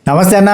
నమస్తే అన్న.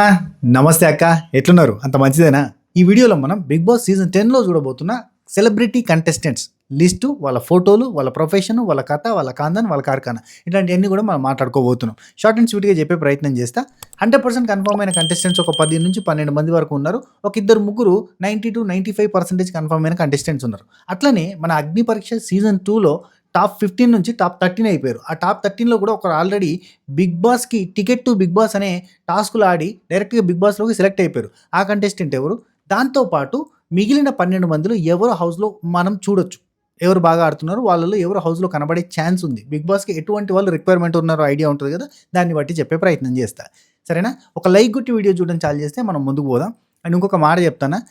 నమస్తే అక్క. ఎట్లున్నారు? అంత మంచిదేనా? ఈ వీడియోలో మనం బిగ్ బాస్ సీజన్ 10లో చూడబోతున్న సెలబ్రిటీ కంటెస్టెంట్స్ లిస్టు, వాళ్ళ ఫోటోలు, వాళ్ళ ప్రొఫెషన్, వాళ్ళ కథ, వాళ్ళ కాందన్, వాళ్ళ కార్ఖానా ఇట్లాంటివన్నీ కూడా మనం మాట్లాడుకోబోతున్నాం. షార్ట్ అండ్ స్వీట్గా చెప్పే ప్రయత్నం చేస్తా. 100% కన్ఫర్మ్ అయిన కంటెస్టెంట్స్ ఒక 10 నుంచి 12 మంది వరకు ఉన్నారు. ఒక ఇద్దరు ముగ్గురు 90-95% కన్ఫర్మ్ అయిన కంటెస్టెంట్స్ ఉన్నారు. అట్లనే మన అగ్ని పరీక్ష సీజన్ 2లో టాప్ 15 నుంచి టాప్ 13 అయిపోయారు. ఆ టాప్ 13లో కూడా ఒకరు ఆల్రెడీ బిగ్ బాస్కి టికెట్ టు బిగ్ బాస్ అనే టాస్కులు ఆడి డైరెక్ట్గా బిగ్ బాస్లోకి సెలెక్ట్ అయిపోయారు. ఆ కంటెస్టెంట్ ఎవరు? దాంతోపాటు మిగిలిన 12 మందిలో ఎవరు హౌస్లో మనం చూడొచ్చు, ఎవరు బాగా ఆడుతున్నారు, వాళ్ళలో ఎవరు హౌస్లో కనబడే ఛాన్స్ ఉంది, బిగ్ బాస్కి ఎటువంటి వాళ్ళు రిక్వైర్మెంట్ ఉన్నారో ఐడియా ఉంటుంది కదా, దాన్ని బట్టి చెప్పే ప్రయత్నం చేస్తా. సరేనా? ఒక లైక్ కొట్టి వీడియో చూడడం చాలు చేస్తే మనం ముందుకు పోదాం. అండ్ ఇంకొక మాట చెప్తానా,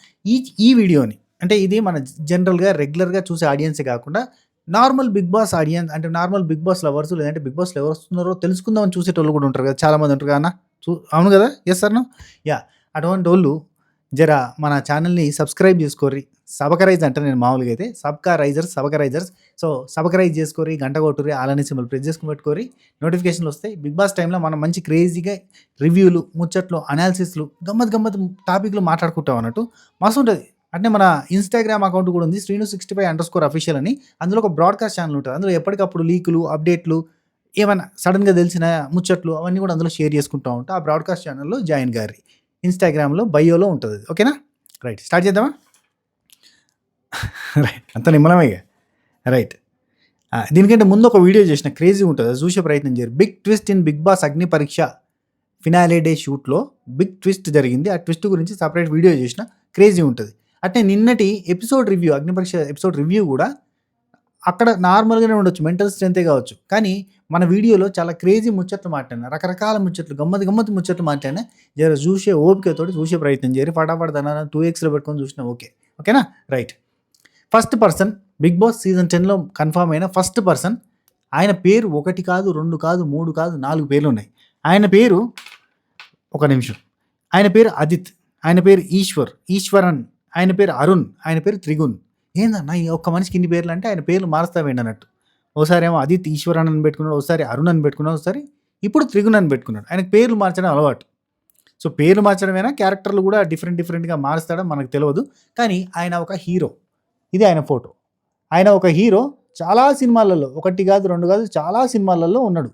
ఈ వీడియోని అంటే ఇది మన జనరల్గా రెగ్యులర్గా చూసే ఆడియన్సే కాకుండా నార్మల్ బిగ్ బాస్ ఆడియన్స్, అంటే నార్మల్ బిగ్ బాస్ లవర్స్, లేదంటే బిగ్ బాస్లో ఎవరు వస్తున్నారో తెలుసుకుందామని చూసేటోళ్ళు కూడా ఉంటారు కదా, చాలామంది ఉంటారు కదా అన్న. అవును కదా? Yes sir. యా, అటువంటి వాళ్ళు జరా మన ఛానల్ని సబ్స్క్రైబ్ చేసుకోర్రి. సబకరైజ్ అంటే నేను మామూలుగా అయితే సబకరైజర్స్. సో సబకరైజ్ చేసుకోరి, గంట కొట్టుర్రి, అలానే సింబల్ ప్రెస్ చేసుకుని పెట్టుకోరి, నోటిఫికేషన్లు వస్తాయి. బిగ్ బాస్ టైంలో మనం మంచి క్రేజీగా రివ్యూలు, ముచ్చట్లు, అనాలిసిస్లు, గమ్మత్ టాపిక్లు మాట్లాడుకుంటాం అన్నట్టు మస్తు ఉంటుంది. అంటే మన ఇన్స్టాగ్రామ్ అకౌంట్ కూడా ఉంది, Sreenu65_official అని. అందులో ఒక బ్రాడ్కాస్ట్ ఛానల్ ఉంటుంది. అందులో ఎప్పటికప్పుడు లీకులు, అప్డేట్లు, ఏమైనా సడన్గా తెలిసిన ముచ్చట్లు అవన్నీ కూడా అందులో షేర్ చేసుకుంటూ ఉంటాం. ఆ బ్రాడ్కాస్ట్ ఛానల్లో జాయిన్ గారి ఇన్స్టాగ్రామ్లో బయోలో ఉంటుంది. ఓకేనా? రైట్, స్టార్ట్ చేద్దామా? రైట్, అంత నిమ్మలమే. రైట్, దీనికంటే ముందు ఒక వీడియో చేసిన క్రేజీ ఉంటుంది, అది చూసే ప్రయత్నం చేయరు. Big twist in Bigg Boss అగ్ని పరీక్ష ఫినాలే డే షూట్లో బిగ్ ట్విస్ట్ జరిగింది. ఆ ట్విస్ట్ గురించి సపరేట్ వీడియో చేసిన, క్రేజీ ఉంటుంది. అంటే నిన్నటి ఎపిసోడ్ రివ్యూ, అగ్ని పరీక్ష ఎపిసోడ్ రివ్యూ కూడా అక్కడ నార్మల్గానే ఉండొచ్చు, మెంటల్ స్ట్రెంతే కావచ్చు, కానీ మన వీడియోలో చాలా క్రేజీ ముచ్చట్లు మాట్లాడినా, రకరకాల ముచ్చట్లు, గమ్మత్ ముచ్చట్లు మాట్లాడినా. జర చూసే ఓపికతోటి చూసే ప్రయత్నం చేయరు. ఫటాఫట్ దాని 2xలో పెట్టుకొని చూసినా ఓకేనా? Right, first person Bigg Boss season 10లో కన్ఫర్మ్ అయిన ఫస్ట్ పర్సన్, ఆయన పేరు 1 కాదు, 2 కాదు, 3 కాదు, 4 పేర్లు ఉన్నాయి. ఆయన పేరు, ఒక నిమిషం, ఆయన పేరు అదిత్, ఆయన పేరు ఈశ్వరన్, ఆయన పేరు అరుణ్, ఆయన పేరు త్రిగుణ్. ఏందన్నా ఈ ఒక్క మనిషికి ఇన్ని పేర్లు అంటే ఆయన పేర్లు మారుస్తావేండి అన్నట్టు. ఒకసారి ఏమో అదిత్ ఈశ్వరన్ అని పెట్టుకున్నాడు, ఒకసారి అరుణ్ అని పెట్టుకున్నాడు, ఒకసారి ఇప్పుడు త్రిగుణ్ అని పెట్టుకున్నాడు. ఆయనకు పేర్లు మార్చడం అలవాటు. సో పేర్లు మార్చడమైనా క్యారెక్టర్లు కూడా డిఫరెంట్గా మారుస్తాడో మనకు తెలియదు, కానీ ఆయన ఒక హీరో. ఇది ఆయన ఫోటో. ఆయన ఒక హీరో, చాలా సినిమాలలో, 1 కాదు 2 కాదు, చాలా సినిమాలలో ఉన్నాడు.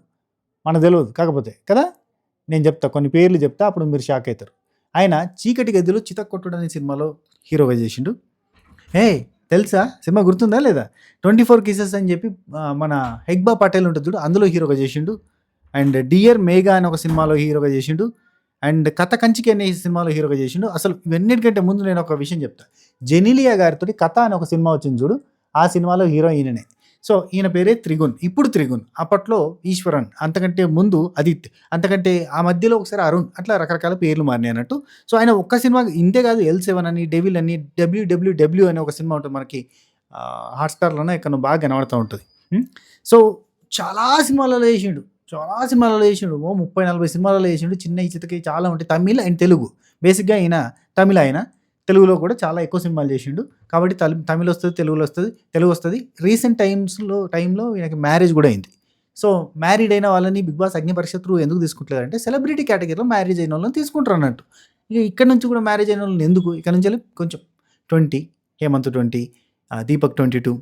మనకు తెలియదు కాకపోతే కదా. నేను చెప్తా, కొన్ని పేర్లు చెప్తా, అప్పుడు మీరు షాక్ అవుతారు. ఆయన చీకటి గదిలో చితక్కొట్టుడు అనే సినిమాలో హీరోగా చేసిండు. తెలుసా? సినిమా గుర్తుందా లేదా? 24 Kisses అని చెప్పి మన హెగ్బా పటేల్ ఉంటుంది చూడు, అందులో హీరోగా చేసిండు. అండ్ డియర్ మేఘా అని ఒక సినిమాలో హీరోగా చేసిండు. అండ్ కథ కంచికి అనే సినిమాలో హీరోగా చేసిండు. అసలు ఇవన్నిటికంటే ముందు నేను ఒక విషయం చెప్తా. జెనీలియా గారితో కథ అని ఒక సినిమా వచ్చింది చూడు, ఆ సినిమాలో హీరో ఈయననే. సో ఈయన పేరే త్రిగుణ్. ఇప్పుడు త్రిగుణ్, అప్పట్లో ఈశ్వరన్, అంతకంటే ముందు అదిత్, అంతకంటే ఆ మధ్యలో ఒకసారి అరుణ్, అట్లా రకరకాల పేర్లు మారినాయి అన్నట్టు. సో ఆయన ఒక్క సినిమా ఇంతే కాదు, L7 అని, డెవిల్ అని, WWW అనే ఒక సినిమా ఉంటుంది మనకి హాట్స్టార్లోనే, ఇక్కడ బాగా కనబడుతూ ఉంటుంది. సో చాలా సినిమాలలో చేసిండు, ఓ 30-40 సినిమాలలో చేసిండు. చిన్న చితకి చాలా ఉంటాయి, తమిళ్ అండ్ తెలుగు. బేసిక్గా ఈయన తమిళ, ఆయన తెలుగులో కూడా చాలా ఎక్కువ సినిమాలు చేసిండు. కాబట్టి తమిళ్ వస్తుంది, తెలుగు వస్తుంది. రీసెంట్ టైంలో ఈయనకి మ్యారేజ్ కూడా అయింది. సో మ్యారీడ్ అయిన వాళ్ళని బిగ్ బాస్ అగ్ని పరీక్ష త్రూ ఎందుకు తీసుకుంటలేదు అంటే, సెలబ్రిటీ కేటగిరీలో మ్యారేజ్ అయిన వాళ్ళని తీసుకుంటారు అన్నట్టు. ఇక ఇక్కడ నుంచి కూడా మ్యారేజ్ అయిన వాళ్ళని ఎందుకు, ఇక్కడ నుంచి కొంచెం 20, హేమంత్ 20, దీపక్ 22,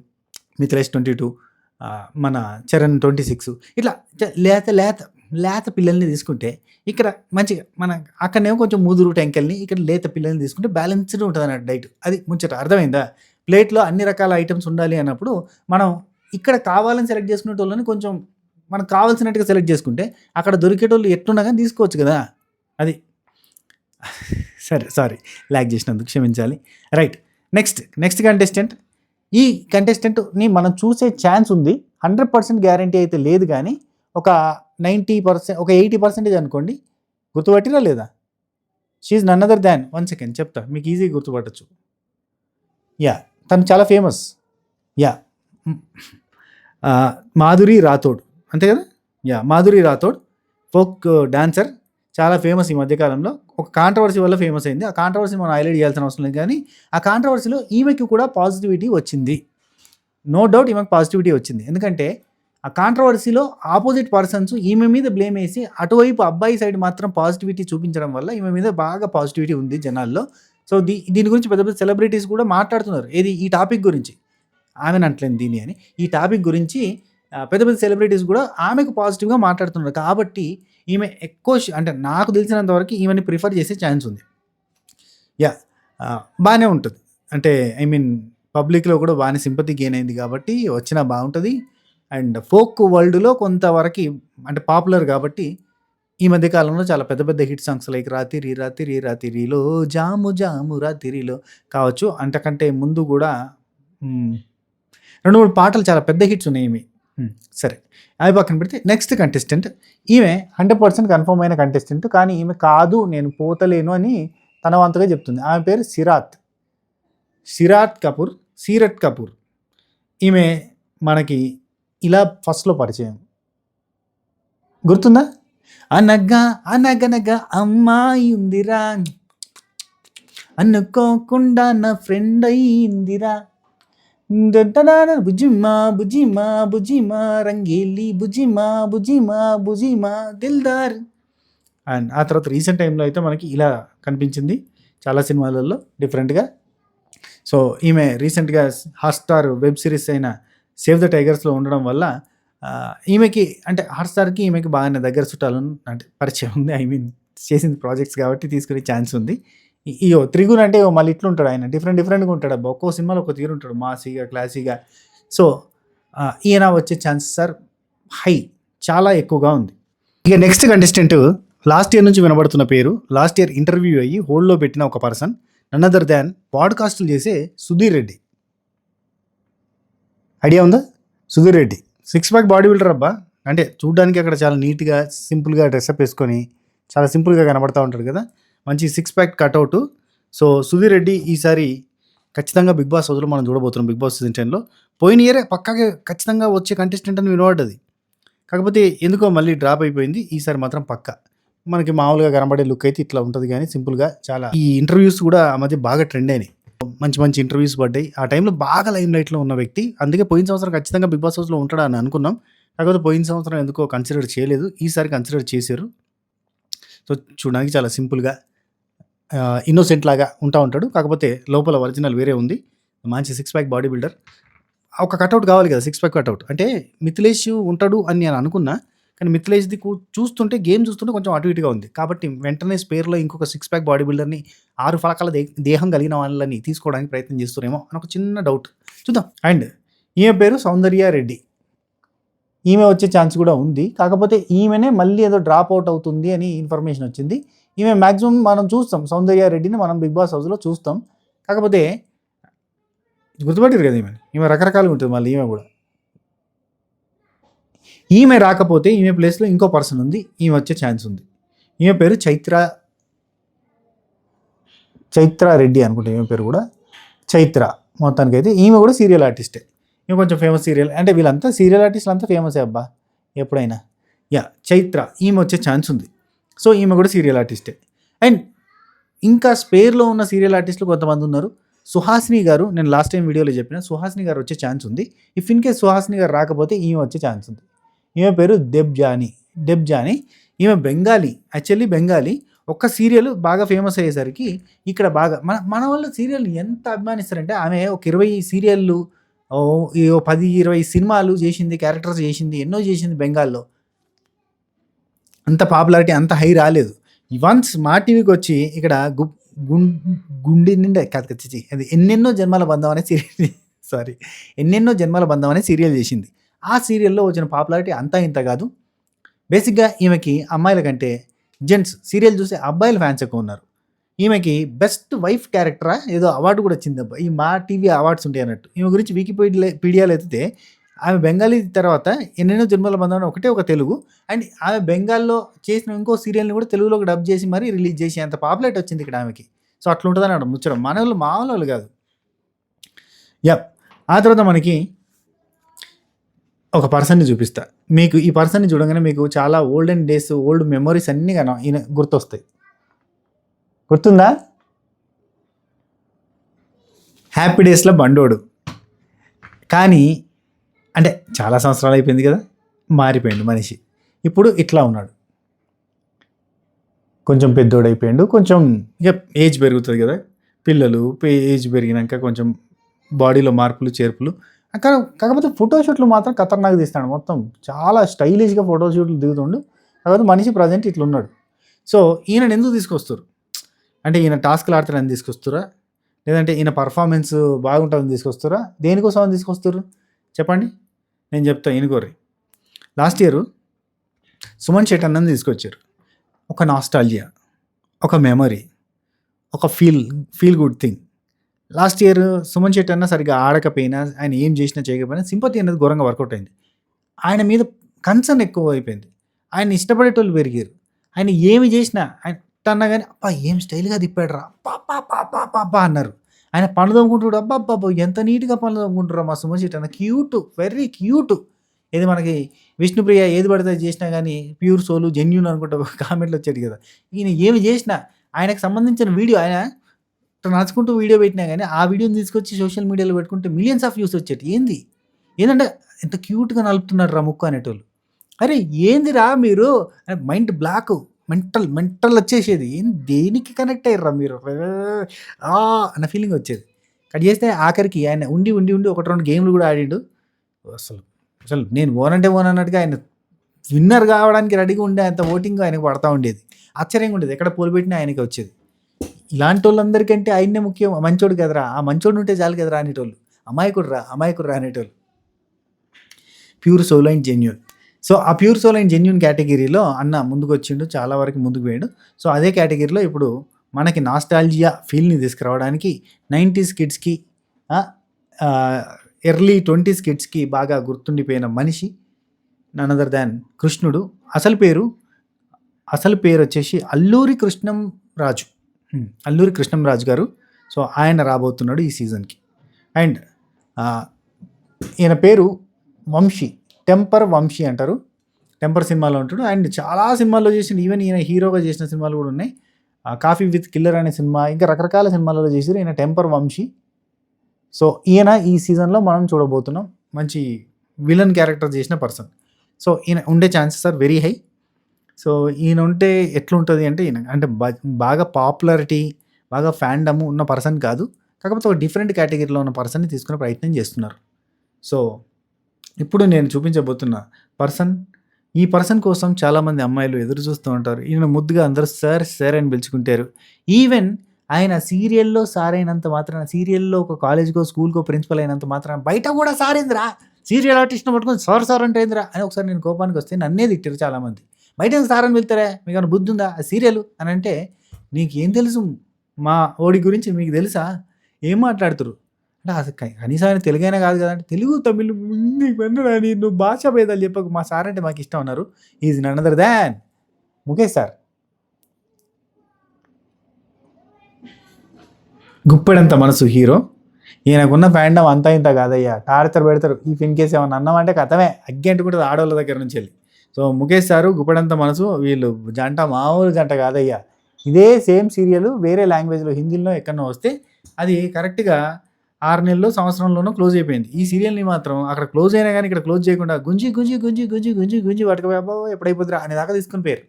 మిథిలేష్ 22, మన చరణ్ 26, ఇట్లా లేత పిల్లల్ని తీసుకుంటే, ఇక్కడ మంచిగా మన అక్కడనేమో కొంచెం ముదురు టెంకల్ని, ఇక్కడ లేత పిల్లల్ని తీసుకుంటే బ్యాలెన్స్డ్ ఉంటుంది అన్నట్టు డైట్. అది ముచ్చట, అర్థమైందా? ప్లేట్లో అన్ని రకాల ఐటమ్స్ ఉండాలి అన్నప్పుడు మనం ఇక్కడ కావాలని సెలెక్ట్ చేసుకునేటోళ్ళని కొంచెం మనకు కావాల్సినట్టుగా సెలెక్ట్ చేసుకుంటే, అక్కడ దొరికేటోళ్ళు ఎట్లున్నా కానీ తీసుకోవచ్చు కదా. అది సరే, సారీ ల్యాక్ చేసినందుకు క్షమించాలి. Right, next contestant. ఈ కంటెస్టెంట్ని మనం చూసే ఛాన్స్ ఉంది, 100% గ్యారంటీ అయితే లేదు, కానీ ఒక 90%, ఒక 80% అనుకోండి. గుర్తుపట్టిరా లేదా? She is none other than, 1 second చెప్తా, మీకు ఈజీగా గుర్తుపట్టచ్చు. తను చాలా ఫేమస్. మాధురి రాథోడ్, అంతే కదా? మాధురి రాథోడ్ ఫోక్ డాన్సర్, చాలా ఫేమస్ ఈ మధ్యకాలంలో. ఒక కాంట్రవర్సీ వల్ల ఫేమస్ అయింది. ఆ కాంట్రవర్సీ మనం హైలైట్ చేయాల్సిన అవసరం లేదు, కానీ ఆ కాంట్రవర్సీలో ఈమెకి కూడా పాజిటివిటీ వచ్చింది. నో డౌట్ ఈమెకి పాజిటివిటీ వచ్చింది. ఎందుకంటే ఆ కాంట్రవర్సీలో ఆపోజిట్ పర్సన్స్ ఈమె మీద బ్లేమ్ వేసి అటువైపు అబ్బాయి సైడ్ మాత్రం పాజిటివిటీ చూపించడం వల్ల ఈమె మీద బాగా పాజిటివిటీ ఉంది జనాల్లో. సో దీని గురించి పెద్ద పెద్ద సెలబ్రిటీస్ కూడా మాట్లాడుతున్నారు. ఏది ఈ టాపిక్ గురించి, ఆమెను అంటలేను దీన్ని అని, ఈ టాపిక్ గురించి పెద్ద పెద్ద సెలబ్రిటీస్ కూడా ఆమెకు పాజిటివ్గా మాట్లాడుతున్నారు. కాబట్టి ఈమె ఎక్కువ అంటే నాకు తెలిసినంత వరకు ఈమెని ప్రిఫర్ చేసే ఛాన్స్ ఉంది. యా బాగానే ఉంటుంది. అంటే ఐ మీన్ పబ్లిక్లో కూడా బాగానే సింపతి గెయిన్ అయింది కాబట్టి వచ్చినా బాగుంటుంది. అండ్ ఫోక్ వరల్డ్లో కొంతవరకు అంటే పాపులర్ కాబట్టి ఈ మధ్య కాలంలో చాలా పెద్ద పెద్ద హిట్ సాంగ్స్ లైక్ రాతిరి రాతిరి రాతిరిలో జాము జాము రాతిరిలో కావచ్చు. అంతకంటే ముందు కూడా 2-3 పాటలు చాలా పెద్ద హిట్స్ ఉన్నాయి ఈమె. సరే అవి పక్కన పెడితే నెక్స్ట్ కంటెస్టెంట్, ఈమె 100% కన్ఫర్మ్ అయిన కంటెస్టెంట్. కానీ ఈమె కాదు నేను పోతలేను అని తన వంతుగా చెప్తుంది. ఆమె పేరు సిరాత్ కపూర్. ఈమె మనకి ఇలా ఫస్ట్లో పరిచయం గుర్తుందా? అనగనగా అమ్మాయి ఉందిరా, అనుకోకుండా నా ఫ్రెండ్ అయ్యిందిరా, బుజిమా రంగేలి బుజిమా దిల్దార్. అండ్ ఆ తర్వాత రీసెంట్ టైంలో అయితే మనకి ఇలా కనిపించింది చాలా సినిమాలలో డిఫరెంట్గా. సో ఈమె రీసెంట్గా హాట్స్టార్ వెబ్ సిరీస్ అయిన సేవ్ ద టైగర్స్లో ఉండడం వల్ల ఈమెకి అంటే హాట్స్టార్కి ఈమెకి బాగానే దగ్గర చుట్టాలు అంటే పరిచయం ఉంది. ఐ మీన్ చేసింది ప్రాజెక్ట్స్ కాబట్టి తీసుకునే ఛాన్స్ ఉంది. త్రిగుణ్ అంటే మళ్ళీ ఇట్లుంటాడు ఆయన, డిఫరెంట్గా ఉంటాడు. అబ్బా ఒక్కో సినిమాలో ఒక తీరు ఉంటాడు, మాసీగా క్లాసీగా. సో ఈయన వచ్చే ఛాన్సెస్ సార్ చాలా ఎక్కువగా ఉంది. ఇక నెక్స్ట్ కంటెస్టెంట్ లాస్ట్ ఇయర్ నుంచి వినబడుతున్న పేరు, లాస్ట్ ఇయర్ ఇంటర్వ్యూ అయ్యి హోల్డ్లో పెట్టిన ఒక పర్సన్, నన్ అదర్ దాన్ పాడ్కాస్టులు చేసే సుధీర్ రెడ్డి. ఐడియా ఉందా? Sudheer Reddy 6 pack body builder అబ్బా. అంటే చూడడానికి అక్కడ చాలా నీట్గా సింపుల్గా డ్రెస్అప్ వేసుకొని చాలా సింపుల్గా కనబడతా ఉంటాడు కదా, మంచి 6 pack cutout. So Sudheer Reddy ఈసారి ఖచ్చితంగా బిగ్ బాస్ హౌస్లో మనం చూడబోతున్నాం. బిగ్ బాస్ సీజన్ 10లో పోయిన ఇయరే పక్కాగా ఖచ్చితంగా వచ్చే కంటెస్టెంట్ అని వినబడ్డది. కాకపోతే ఎందుకో మళ్ళీ డ్రాప్ అయిపోయింది. ఈసారి మాత్రం పక్కా మనకి మామూలుగా కనబడే లుక్ అయితే ఇట్లా ఉంటుంది, కానీ సింపుల్గా చాలా. ఈ ఇంటర్వ్యూస్ కూడా ఆ మధ్య బాగా ట్రెండ్ అయినాయి, మంచి ఇంటర్వ్యూస్ పడ్డాయి. ఆ టైంలో బాగా లైమ్ లైట్లో ఉన్న వ్యక్తి. అందుకే పోయిన సంవత్సరం ఖచ్చితంగా బిగ్ బాస్ హౌస్లో ఉంటాడని అనుకున్నాం. కాకపోతే పోయిన సంవత్సరం ఎందుకో కన్సిడర్ చేయలేదు, ఈసారి కన్సిడర్ చేశారు. సో చూడడానికి చాలా సింపుల్గా ఇన్నోసెంట్ లాగా ఉంటాడు. కాకపోతే లోపల ఒరిజినల్ వేరే ఉంది. మంచి 6 ప్యాక్ బాడీ బిల్డర్. ఒక కట్అవుట్ కావాలి కదా, 6 ప్యాక్ కట్అవుట్. అంటే మిథిలేష్ ఉంటాడు అని నేను అనుకున్నా, కానీ మిథిలేష్ది చూస్తుంటే గేమ్ చూస్తుంటే కొంచెం అటు ఇటుగా ఉంది. కాబట్టి వెంటనే స్పేర్లో ఇంకొక 6 ప్యాక్ బాడీ బిల్డర్ని 6 ఫలకాల దేహం కలిగిన వాళ్ళని తీసుకోవడానికి ప్రయత్నం చేస్తున్నారేమో అని ఒక చిన్న డౌట్. చూద్దాం. అండ్ ఈమె పేరు సౌందర్య రెడ్డి. ఈమె వచ్చే ఛాన్స్ కూడా ఉంది. కాకపోతే ఈమెనే మళ్ళీ ఏదో డ్రాప్ అవుట్ అవుతుంది అని ఇన్ఫర్మేషన్ వచ్చింది. ఈమె మ్యాక్సిమం మనం చూస్తాం, సౌందర్య రెడ్డిని మనం బిగ్ బాస్ హౌస్లో చూస్తాం. కాకపోతే గుర్తుపట్టారు కదా ఈమె రకరకాలుగా ఉంటుంది. మళ్ళీ ఈమె రాకపోతే ఈమె ప్లేస్లో ఇంకో పర్సన్ ఉంది, ఈమె వచ్చే ఛాన్స్ ఉంది. ఈమె పేరు చైత్ర రెడ్డి అనుకుంటా. ఈమె పేరు కూడా చైత్ర. మొత్తానికైతే ఈమె కూడా సీరియల్ ఆర్టిస్టే. ఈమె కొంచెం ఫేమస్ సీరియల్, అంటే వీళ్ళంతా సీరియల్ ఆర్టిస్టులు అంతా ఫేమసే అబ్బా ఎప్పుడైనా. చైత్ర ఈమె వచ్చే ఛాన్స్ ఉంది. సో ఈమె కూడా సీరియల్ ఆర్టిస్టే. అండ్ ఇంకా స్పేర్లో ఉన్న సీరియల్ ఆర్టిస్టులు కొంతమంది ఉన్నారు. సుహాసిని గారు, నేను లాస్ట్ టైం వీడియోలో చెప్పిన సుహాసిని గారు వచ్చే ఛాన్స్ ఉంది. ఇఫ్ ఇన్ కేస్ సుహాసిని గారు రాకపోతే ఈమె వచ్చే ఛాన్స్ ఉంది. ఈమె పేరు దెబ్జాని. ఈమె బెంగాలీ, యాక్చువల్లీ బెంగాలీ. ఒక్క సీరియల్ బాగా ఫేమస్ అయ్యేసరికి ఇక్కడ బాగా మన వాళ్ళు సీరియల్ని ఎంత అభిమానిస్తారంటే, ఆమె ఒక 20 సీరియళ్ళు, 10-20 సినిమాలు చేసింది, క్యారెక్టర్స్ చేసింది, ఎన్నో చేసింది బెంగాల్లో. అంత పాపులారిటీ అంత హై రాలేదు. వన్స్ మా టీవీకి వచ్చి ఇక్కడ గుండె నిండా అది ఎన్నెన్నో జన్మల బంధం అనే సీరియల్ చేసింది. ఆ సీరియల్లో వచ్చిన పాపులారిటీ అంతా ఇంత కాదు. బేసిక్గా ఈమెకి అమ్మాయిల కంటే జెంట్స్ సీరియల్ చూసే అబ్బాయిల ఫ్యాన్స్ ఎక్కువ ఉన్నారు. ఈమెకి బెస్ట్ వైఫ్ క్యారెక్టరా ఏదో అవార్డు కూడా వచ్చింది అబ్బా. ఈ మా టీవీ అవార్డ్స్ ఉంటాయి అన్నట్టు. ఈమె గురించి వికీపీడియాలో ఎత్తితే ఆమె బెంగాలీ తర్వాత ఎన్నెన్నో జన్మల బంధం ఒకటే ఒక తెలుగు. అండ్ ఆమె బెంగాల్లో చేసిన ఇంకో సీరియల్ని కూడా తెలుగులోకి డబ్ చేసి మరీ రిలీజ్ చేసి అంత పాపులారిటీ వచ్చింది ఇక్కడ ఆమెకి. సో అట్లా ఉంటుంది అన్నమాట ముచ్చడం. మన వాళ్ళు మామూలు వాళ్ళు కాదు. ఆ తర్వాత మనకి ఒక పర్సన్ని చూపిస్తా మీకు. ఈ పర్సన్ని చూడగానే మీకు చాలా ఓల్డెన్ డేస్, ఓల్డ్ మెమరీస్ అన్నీ ఈయన గుర్తొస్తాయి. గుర్తుందా? హ్యాపీ డేస్లో బండోడు. కానీ అంటే చాలా సంవత్సరాలు అయిపోయింది కదా, మారిపోయిండు మనిషి. ఇప్పుడు ఇట్లా ఉన్నాడు. కొంచెం పెద్దోడైపోయిండు. కొంచెం ఇక ఏజ్ పెరుగుతుంది కదా, పిల్లలు ఏజ్ పెరిగినాక కొంచెం బాడీలో మార్పులు చేర్పులు. కాకపోతే ఫోటోషూట్లు మాత్రం ఖతర్నాక్ తీస్తాడు. మొత్తం చాలా స్టైలిష్గా ఫోటోషూట్లు దిగుతుండు. కాకపోతే మనిషి ప్రజెంట్ ఇట్లున్నాడు. సో ఈయనను ఎందుకు తీసుకొస్తారు అంటే, ఈయన టాస్క్లు ఆడతారని తీసుకొస్తారా, లేదంటే ఈయన పర్ఫార్మెన్స్ బాగుంటుందని తీసుకొస్తారా, దేనికోసం అని తీసుకొస్తారు చెప్పండి? నేను చెప్తా ఇనుకోర్రి. లాస్ట్ ఇయర్ సుమన్ శెట్టి అన్నని తీసుకొచ్చారు. ఒక నాస్టాల్జియా, ఒక మెమరీ, ఒక feel good thing. Last year Suman Shetty అన్న సరిగ్గా ఆడకపోయినా, ఆయన ఏం చేసినా చేయకపోయినా సింపతి అనేది ఘోరంగా వర్కౌట్ అయింది. ఆయన మీద కన్సర్న్ ఎక్కువ అయిపోయింది. ఆయన ఇష్టపడేటోళ్ళు పెరిగారు. ఆయన ఏమి చేసినా ఆయన అన్నా కానీ అబ్బా ఏం స్టైల్గా తిప్పాడు రా అబ్బా అన్నారు. ఆయన పనులు తోముకుంటాడు, అబ్బా అబ్బా ఎంత నీట్గా పనులు తోముకుంటారు మా సుమన్ శెట్టి అన్న, క్యూట్, వెరీ క్యూట్. ఇది మనకి విష్ణుప్రియ ఏది పడితే చేసినా కానీ ప్యూర్ సోలు జెన్యూన్ అనుకుంటా కామెంట్లు వచ్చాడు కదా. ఈయన ఏమి చేసినా ఆయనకు సంబంధించిన వీడియో ఆయన నడుచుకుంటూ వీడియో పెట్టినా కానీ ఆ వీడియోని తీసుకొచ్చి సోషల్ మీడియాలో పెట్టుకుంటే మిలియన్స్ ఆఫ్ వ్యూస్ వచ్చేటి. ఏంటంటే ఎంత క్యూట్గా నలుపుతున్నారు రా ముక్కు అనేటోళ్ళు. అరే ఏందిరా మీరు, మైండ్ బ్లాక్, మెంటల్ వచ్చేసేది. దేనికి కనెక్ట్ అయ్యారా మీరు అన్న ఫీలింగ్ వచ్చేది. కట్ చేస్తే ఆఖరికి ఆయన ఉండి ఒకటి రెండు గేమ్లు కూడా ఆడిండు. అసలు నేను ఓనంటే ఓన్ అన్నట్టుగా ఆయన విన్నర్ కావడానికి రెడీగా ఉండే అంత ఓటింగ్ ఆయనకు పడతా ఉండేది. ఆశ్చర్యంగా ఉండేది. ఎక్కడ పోల్ పెట్టినా ఆయనకి వచ్చేది. ఇలాంటి వాళ్ళందరికంటే ఆయన్నే ముఖ్యం. మంచోడు కదరా, ఆ మంచోడు ఉంటే చాలు కదరా అనేటోళ్ళు. అమాయకుడు రా అనేటోళ్ళు. Pure soul and genuine. So ఆ ప్యూర్ సోల్ అండ్ జెన్యూన్ కేటగిరీలో అన్న ముందుకు వచ్చిండు, చాలా వరకు ముందుకు పోయాడు. సో అదే కేటగిరీలో ఇప్పుడు మనకి నాస్టాల్జియా ఫీల్ని తీసుకురావడానికి 90s కిడ్స్కి, ఎర్లీ 20s కిడ్స్కి బాగా గుర్తుండిపోయిన మనిషి నన్ అదర్ దాన్ కృష్ణుడు. అసలు పేరు వచ్చేసి అల్లూరి కృష్ణంరాజు గారు. సో ఆయన రాబోతున్నాడు ఈ సీజన్కి. అండ్ ఈయన పేరు వంశీ, టెంపర్ వంశీ అంటారు. టెంపర్ సినిమాలో ఉంటాడు. అండ్ చాలా సినిమాల్లో చేసిండు. ఈవెన్ ఈయన హీరోగా చేసిన సినిమాలు కూడా ఉన్నాయి. కాఫీ విత్ కిల్లర్ అనే సినిమా, ఇంకా రకరకాల సినిమాలలో చేశారు. ఈయన టెంపర్ వంశీ. సో ఈయన ఈ సీజన్లో మనం చూడబోతున్నాం. మంచి విలన్ క్యారెక్టర్ చేసిన పర్సన్. సో ఈయన ఉండే chances are very high. So ఈయన ఉంటే ఎట్లుంటుంది అంటే, ఈయన అంటే బాగా పాపులారిటీ, బాగా ఫ్యాండమ్ ఉన్న పర్సన్ కాదు. కాకపోతే ఒక డిఫరెంట్ కేటగిరీలో ఉన్న పర్సన్ని తీసుకునే ప్రయత్నం చేస్తున్నారు. సో ఇప్పుడు నేను చూపించబోతున్న ఈ పర్సన్ కోసం చాలామంది అమ్మాయిలు ఎదురు చూస్తూ ఉంటారు. ఈయన ముద్దుగా అందరూ సార్ అని పిలుచుకుంటారు. ఈవెన్ ఆయన సీరియల్లో సార్ అయినంత మాత్రాన, సీరియల్లో ఒక కాలేజ్కో స్కూల్కో ప్రిన్సిపల్ అయినంత మాత్రాన బయట కూడా సార్ ఏందిరా, సీరియల్ ఆర్టిస్ట్ని పట్టుకొని సార్ అంటే ఏందిరా అని ఒకసారి నేను కోపానికి వస్తే నన్నే తిట్టారు చాలామంది. బయట సార్ అని వెళ్తారా, మీకు ఏమైనా బుద్ధి ఉందా, సీరియల్ అని అంటే నీకేం తెలుసు మా ఓడి గురించి, మీకు తెలుసా, ఏం మాట్లాడుతురు అంటే అసలు కనీసం ఆయన తెలుగైనా కాదు కదా అంటే, తెలుగు తమిళ్ అని నువ్వు భాషా భేదాలు చెప్పకు, మా సార్ అంటే మాకు ఇష్టం అన్నారు. Is none other than Mukesh sir. Guppedantha Manasu hero. ఈయనకున్న fandom అంతా ఇంత కాదయ్యా, టార్చర్ పెడతారు. ఇన్ కేసు ఏమన్నా అన్నామంటే కథమే అగ్గి అంటుకుంటుంది ఆడవాళ్ళ దగ్గర నుంచి వెళ్ళి. సో ముఖేష్ సారు, గుప్పెడంత మనసు, వీళ్ళు జంట మామూలు జంట కాదయ్యా. ఇదే సేమ్ సీరియల్ వేరే లాంగ్వేజ్లో, హిందీలో ఎక్కడో వస్తే అది కరెక్ట్గా 6 నెలల్లో సంవత్సరంలోనూ క్లోజ్ అయిపోయింది. ఈ సీరియల్ని మాత్రం అక్కడ క్లోజ్ అయినా కానీ ఇక్కడ క్లోజ్ చేయకుండా గుంజి పట్టుకపోయాబో ఎప్పుడైపోతురా అనే దాకా తీసుకుని పోయారు.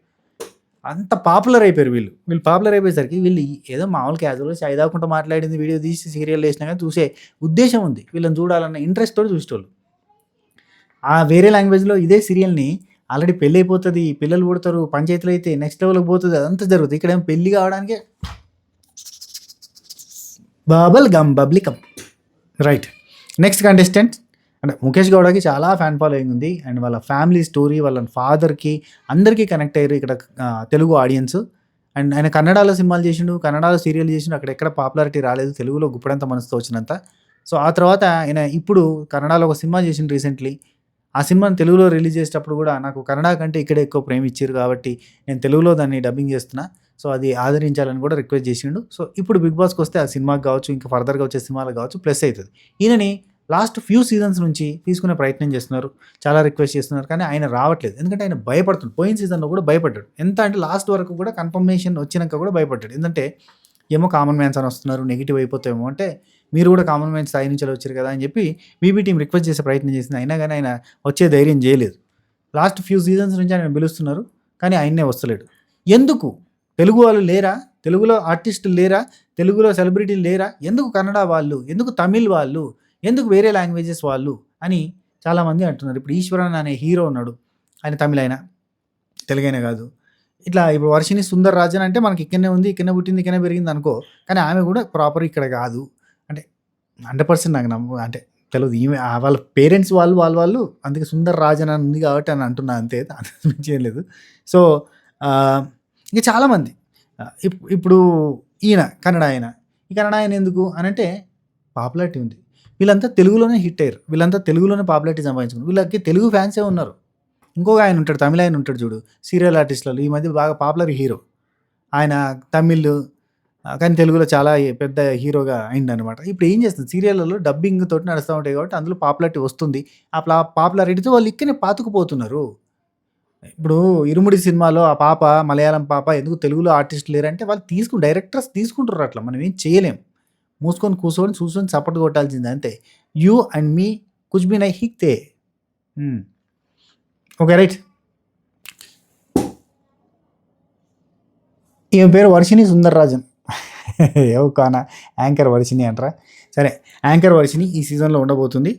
అంత పాపులర్ అయిపోయారు వీళ్ళు. పాపులర్ అయిపోయేసరికి వీళ్ళు ఏదో మామూలు క్యాజువల్గా చాయ్ తాగుకుంటూ మాట్లాడింది వీడియో తీసి సీరియల్ వేసినా కానీ చూసే ఉద్దేశం ఉంది, వీళ్ళని చూడాలన్న ఇంట్రెస్ట్ తోటి చూసేటోళ్ళు. ఆ వేరే లాంగ్వేజ్లో ఇదే సీరియల్ని ఆల్రెడీ పెళ్ళి అయిపోతుంది, పిల్లలు పుడతారు, పంచాయతీలు అయితే నెక్స్ట్ లెవెల్కి పోతుంది, అదంతా జరుగుతుంది. ఇక్కడ ఏం పెళ్ళి కావడానికి బబ్లికం. రైట్, నెక్స్ట్ కంటెస్టెంట్ అంటే ముఖేష్ గౌడకి చాలా ఫ్యాన్ ఫాలోయింగ్ ఉంది. అండ్ వాళ్ళ ఫ్యామిలీ స్టోరీ, వాళ్ళ ఫాదర్కి అందరికీ కనెక్ట్ అయ్యారు ఇక్కడ తెలుగు ఆడియన్స్. అండ్ ఆయన కన్నడలో సినిమాలు చేసిండు, కన్నడలో సీరియల్ చేసిండు, అక్కడ ఎక్కడ పాపులారిటీ రాలేదు, తెలుగులో గుప్పడంత మనసుతో వచ్చినంత. సో ఆ తర్వాత ఆయన ఇప్పుడు కన్నడలో ఒక సినిమా చేసిండు రీసెంట్లీ. ఆ సినిమాని తెలుగులో రిలీజ్ చేసేటప్పుడు కూడా నాకు కన్నడ కంటే ఇక్కడే ఎక్కువ ప్రేమ ఇచ్చారు కాబట్టి నేను తెలుగులో దాన్ని డబ్బింగ్ చేస్తున్నా, సో అది ఆదరించాలని కూడా రిక్వెస్ట్ చేసిండు. సో ఇప్పుడు బిగ్ బాస్కి వస్తే ఆ సినిమాకి కావచ్చు, ఇంకా ఫర్దర్గా వచ్చే సినిమాలకు కావచ్చు ప్లస్ అవుతుంది. ఈయనని లాస్ట్ ఫ్యూ సీజన్స్ నుంచి తీసుకునే ప్రయత్నం చేస్తున్నారు, చాలా రిక్వెస్ట్ చేస్తున్నారు, కానీ ఆయన రావట్లేదు. ఎందుకంటే ఆయన భయపడుతుంది. పోయిన సీజన్లో కూడా భయపడ్డాడు. ఎంత అంటే లాస్ట్ వరకు కూడా కన్ఫర్మేషన్ వచ్చినాక కూడా భయపడ్డాడు. ఎందుకంటే ఏమో కామన్ మ్యాన్స్ అని వస్తున్నారు, నెగిటివ్ అయిపోతామేమో, అంటే మీరు కూడా కామన్ మ్యాన్స్ స్థాయి నుంచి వచ్చారు కదా అని చెప్పి బీబీ టీం రిక్వెస్ట్ చేసే ప్రయత్నం చేసింది. అయినా కానీ ఆయన వచ్చే ధైర్యం చేయలేదు. లాస్ట్ ఫ్యూ సీజన్స్ నుంచి ఆయన పిలుస్తున్నారు, కానీ ఆయన్నే వస్తలేడు. ఎందుకు? తెలుగు వాళ్ళు లేరా? తెలుగులో ఆర్టిస్టులు లేరా? తెలుగులో సెలబ్రిటీలు లేరా? ఎందుకు కన్నడ వాళ్ళు? ఎందుకు తమిళ్ వాళ్ళు? ఎందుకు వేరే లాంగ్వేజెస్ వాళ్ళు అని చాలామంది అంటున్నారు. ఇప్పుడు ఈశ్వరన్ అనే హీరో ఉన్నాడు, ఆయన తమిళ్ అయినా తెలుగైనా కాదు. ఇట్లా ఇప్పుడు వర్షిని సుందర్ రాజన్ అంటే మనకి ఇక్కడనే ఉంది, ఇక్కడనే పుట్టింది, ఇక్కడనే పెరిగింది అనుకో, కానీ ఆమె కూడా ప్రాపర్ ఇక్కడ కాదు. అంటే 100% నాకు అంటే తెలియదు. ఈమె వాళ్ళ పేరెంట్స్ వాళ్ళు అందుకే సుందర్ రాజన్ అని ఉంది కాబట్టి అని అంటున్నా, అంతే, చేయలేదు. సో ఇంకా చాలామంది ఇప్పుడు ఈయన కన్నడ ఆయన, ఈ కన్నడ ఆయన ఎందుకు అని అంటే పాపులారిటీ ఉంది. వీళ్ళంతా తెలుగులోనే హిట్ అయ్యారు, వీళ్ళంతా తెలుగులోనే పాపులారిటీ సంపాదించుకున్నారు, వీళ్ళకి తెలుగు ఫ్యాన్సే ఉన్నారు. ఇంకొక ఆయన ఉంటాడు, తమిళ ఆయన ఉంటాడు చూడు, సీరియల్ ఆర్టిస్టులలో ఈ మధ్య బాగా పాపులర్ హీరో ఆయన, తమిళ్ కానీ తెలుగులో చాలా పెద్ద హీరోగా అయిందనమాట. ఇప్పుడు ఏం చేస్తుంది, సీరియళ్ళలో డబ్బింగ్ తోటి నడుస్తూ ఉంటాయి కాబట్టి అందులో పాపులారిటీ వస్తుంది. ఆ పాపులారిటీతో వాళ్ళు ఇక్కడనే పాతుకుపోతున్నారు. ఇప్పుడు ఇరుముడి సినిమాలో ఆ పాప, మలయాళం పాప ఎందుకు తెలుగులో ఆర్టిస్ట్ లేరంటే వాళ్ళు డైరెక్టర్స్ తీసుకుంటారు, అట్లా మనం ఏం చేయలేం. మూసుకొని చూసుకొని సపోర్ట్ కొట్టాల్సిందే అంతే. You and me Kuch B నై హిక్తే. Okay, right. ఈమె పేరు వర్షిని సుందర్ రాజన్. ఏవో కానా యాంకర్ వర్షిని అంటారా? సరే, యాంకర్ వర్షిని ఈ సీజన్లో ఉండబోతుంది.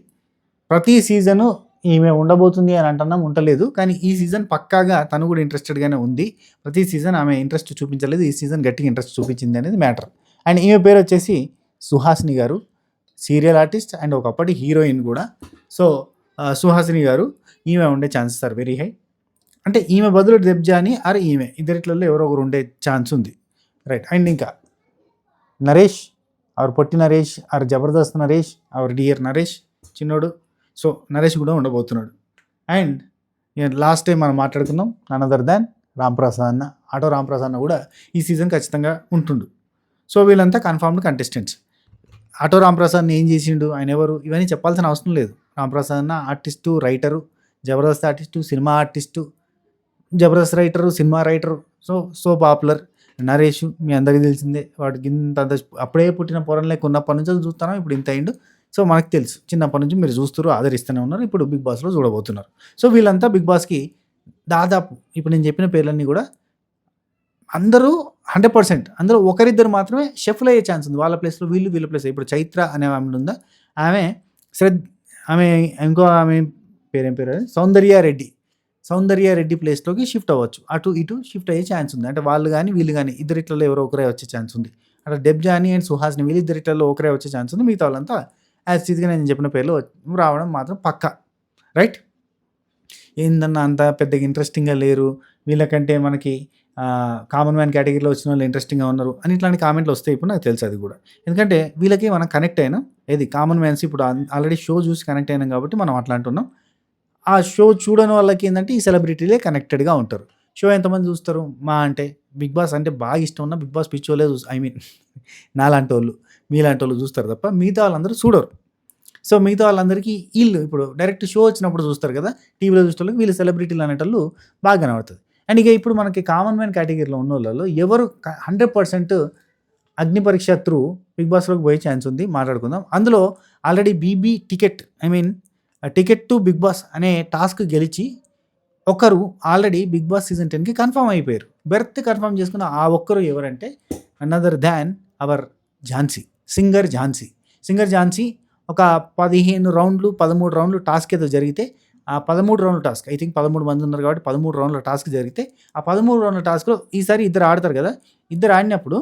ప్రతి సీజను ఈమె ఉండబోతుంది అని అంటున్నాం, ఉండలేదు. కానీ ఈ సీజన్ పక్కాగా తను కూడా ఇంట్రెస్టెడ్గానే ఉంది. ప్రతి సీజన్ ఆమె ఇంట్రెస్ట్ చూపించలేదు, ఈ సీజన్ గట్టిగా ఇంట్రెస్ట్ చూపించింది అనేది మ్యాటర్. అండ్ ఈమె పేరు వచ్చేసి సుహాసిని గారు, సీరియల్ ఆర్టిస్ట్ అండ్ ఒకప్పటి హీరోయిన్ కూడా. సో సుహాసిని గారు, ఈమె ఉండే ఛాన్సెస్ ఆర్ వెరీ హై. అంటే ఈమె బదులు దెబ్జాని ఆర్ ఈమె ఇద్దరిట్లలో ఎవరో ఒకరు ఉండే ఛాన్స్ ఉంది, రైట్. అండ్ ఇంకా నరేష్, ఆర్ పొట్టి Naresh, or Jabardasth Naresh, or dear Naresh చిన్నోడు. సో నరేష్ కూడా ఉండబోతున్నాడు. అండ్ లాస్ట్ టైం మనం మాట్లాడుకున్నాం నన్ అదర్ దాన్ రాంప్రసాద్ అన్న, ఆటో రాంప్రసాద్ అన్న కూడా ఈ సీజన్ ఖచ్చితంగా ఉంటుండు. సో వీళ్ళంతా కన్ఫర్మ్డ్ కంటెస్టెంట్స్. ఆటో రాంప్రసాద్ని ఏం చేసిండు, ఆయన ఎవరు, ఇవన్నీ చెప్పాల్సిన అవసరం లేదు. రాంప్రసాద్ అన్న artist, writer, Jabardasth artist, cinema artist, Jabardasth writer, cinema writer. So popular. Naresh మీ అందరికీ తెలిసిందే, వాడికి ఇంత అప్పుడే పుట్టిన పొరంలోకి ఉన్నప్పటి నుంచి చూస్తున్నాం, ఇప్పుడు ఇంత అయిండు. సో మనకు తెలుసు, చిన్నప్పటి నుంచి మీరు చూస్తారు, ఆదరిస్తూనే ఉన్నారు, ఇప్పుడు బిగ్ బాస్లో చూడబోతున్నారు. సో వీళ్ళంతా బిగ్ బాస్కి దాదాపు ఇప్పుడు నేను చెప్పిన పేర్లన్నీ కూడా అందరూ 100%, అందరూ ఒకరిద్దరు మాత్రమే షెఫ్లు అయ్యే ఛాన్స్ ఉంది. వాళ్ళ ప్లేస్లో వీళ్ళ ప్లేస్. ఇప్పుడు చైత్ర అనే ఆమె ఉందా, ఆమె ఆమె ఇంకో ఆమె పేరేం పేరు, సౌందర్య రెడ్డి ప్లేస్లోకి షిఫ్ట్ అవ్వచ్చు. అటు ఇటు షిఫ్ట్ అయ్యే ఛాన్స్ ఉంది. అంటే వాళ్ళు కానీ వీళ్ళు కానీ ఇద్దరిట్లలో ఎవరో ఒకరే వచ్చే ఛాన్స్ ఉంది. అట్లా డెబ్జాని అండ్ సుహాస్ని వీళ్ళిద్దరిట్లలో ఒకరే వచ్చే ఛాన్స్ ఉంది. మిగతా వాళ్ళంతా యాజ్ టీజ్గా నేను చెప్పిన పేర్లు రావడం మాత్రం పక్కా, రైట్. ఏందన్నా అంత పెద్దగా ఇంట్రెస్టింగ్గా లేరు, వీళ్ళకంటే మనకి కామన్ మ్యాన్ కేటగిరీలో వచ్చిన వాళ్ళు ఇంట్రెస్టింగ్గా ఉన్నారు అని ఇట్లాంటి కామెంట్లు వస్తాయి. ఇప్పుడు నాకు తెలుసు అది కూడా, ఎందుకంటే వీళ్ళకి మనం కనెక్ట్ అయినాం. ఏది కామన్ మ్యాన్స్ ఇప్పుడు ఆల్రెడీ షో చూసి కనెక్ట్ అయినాం కాబట్టి మనం అట్లా అంటున్నాం. ఆ షో చూడని వాళ్ళకి ఏంటంటే ఈ సెలబ్రిటీలే కనెక్టెడ్గా ఉంటారు. షో ఎంతమంది చూస్తారు మా అంటే, బిగ్ బాస్ అంటే బాగా ఇష్టం ఉన్న బిగ్ బాస్ పిచ్చోలే ఐ మీన్ నాలాంటి వాళ్ళు మీలాంటి వాళ్ళు చూస్తారు తప్ప మిగతా వాళ్ళందరూ చూడరు. సో మిగతా వాళ్ళందరికీ వీళ్ళు ఇప్పుడు డైరెక్ట్ షో వచ్చినప్పుడు చూస్తారు కదా, టీవీలో చూసేవాళ్ళకి వీళ్ళు సెలబ్రిటీలు అనేటోళ్ళు బాగా కనబడుతుంది. అండ్ ఇక ఇప్పుడు మనకి కామన్ మ్యాన్ కేటగిరీలో ఉన్న వాళ్ళలో ఎవరు 100% అగ్ని పరీక్ష త్రూ బిగ్ బాస్లోకి పోయే ఛాన్స్ ఉంది, మాట్లాడుకుందాం. అందులో already BB ticket to Bigg Boss అనే టాస్క్ గెలిచి ఒకరు ఆల్రెడీ బిగ్ బాస్ సీజన్ 10కి కన్ఫర్మ్ అయిపోయారు. బెర్త్ కన్ఫర్మ్ చేసుకున్న ఆ ఒక్కరు ఎవరంటే another than our singer Jhansi. ఒక 15 రౌండ్లు 13 రౌండ్లు టాస్క్ ఏదో జరిగితే, ఆ 13 రౌండ్ల టాస్క్, ఐ థింక్ 13 మంది ఉన్నారు కాబట్టి 13 రౌండ్ల టాస్క్ జరిగితే, ఆ 13 రౌండ్ల టాస్క్లో ఈసారి ఇద్దరు ఆడతారు కదా, ఇద్దరు ఆడినప్పుడు